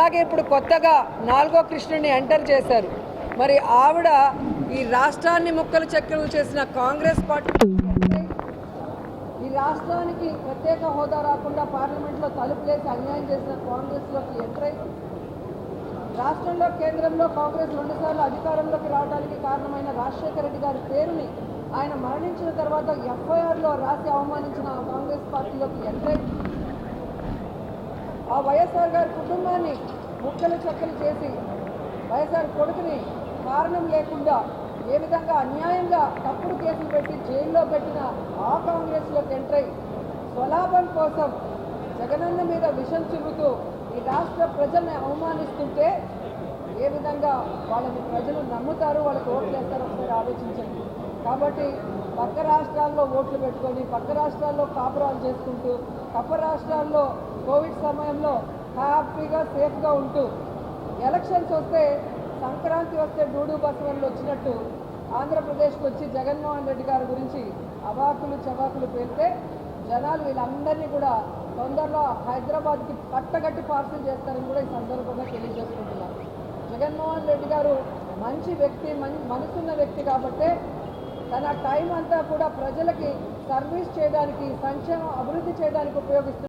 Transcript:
అలాగే ఇప్పుడు కొత్తగా 4వ కృష్ణుని ఎంటర్ చేశారు. మరి ఆవిడ ఈ రాష్ట్రాన్ని ముక్కలు చెక్కలు చేసిన కాంగ్రెస్ పార్టీ ఈ రాష్ట్రానికి ప్రత్యేక హోదా రాకుండా పార్లమెంట్లో తలుపులేసి అన్యాయం చేసిన కాంగ్రెస్లోకి ఎంటర్ అయి రాష్ట్రంలో కేంద్రంలో కాంగ్రెస్ 2 సార్లు అధికారంలోకి రావడానికి కారణమైన రాజశేఖర రెడ్డి గారి పేరుని ఆయన మరణించిన తర్వాత ఎఫ్ఐఆర్లో రాసి అవమానించిన కాంగ్రెస్ పార్టీలోకి ఎంటర్ అయి ఆ వైఎస్ఆర్ గారి కుటుంబాన్ని ముక్కలు చెక్కలు చేసి వైఎస్ఆర్ కొడుకుని కారణం లేకుండా ఏ విధంగా అన్యాయంగా తప్పుడు కేసులు పెట్టి జైల్లో పెట్టిన ఆ కాంగ్రెస్లోకి ఎంటర్ అయి స్వలాభం కోసం జగనన్న మీద విషం చిమ్ముతూ ఈ రాష్ట్ర ప్రజల్ని అవమానిస్తుంటే ఏ విధంగా వాళ్ళని ప్రజలు నమ్ముతారు, వాళ్ళకి ఓట్లు వేస్తారో ఒకసారి ఆలోచించండి. కాబట్టి పక్క రాష్ట్రాల్లో ఓట్లు పెట్టుకొని పక్క రాష్ట్రాల్లో కాపురాలు చేసుకుంటూ పక్క రాష్ట్రాల్లో కోవిడ్ సమయంలో హ్యాపీగా సేఫ్గా ఉంటూ ఎలక్షన్స్ వస్తే సంక్రాంతి వస్తే డూడు బసవన్లు వచ్చినట్టు ఆంధ్రప్రదేశ్కి వచ్చి జగన్మోహన్ రెడ్డి గారి గురించి అవాకులు చవాకులు పేరితే జనాలు వీళ్ళందరినీ కూడా తొందరలో హైదరాబాద్కి కట్టగట్టి పార్సల్ చేస్తారని కూడా ఈ సందర్భంగా తెలియజేసుకుంటున్నారు. జగన్మోహన్ రెడ్డి గారు మంచి వ్యక్తి, మనసున్న వ్యక్తి కాబట్టే తన టైం అంతా కూడా ప్రజలకి సర్వీస్ చేయడానికి, సంక్షేమం అభివృద్ధి చేయడానికి ఉపయోగిస్తున్నారు.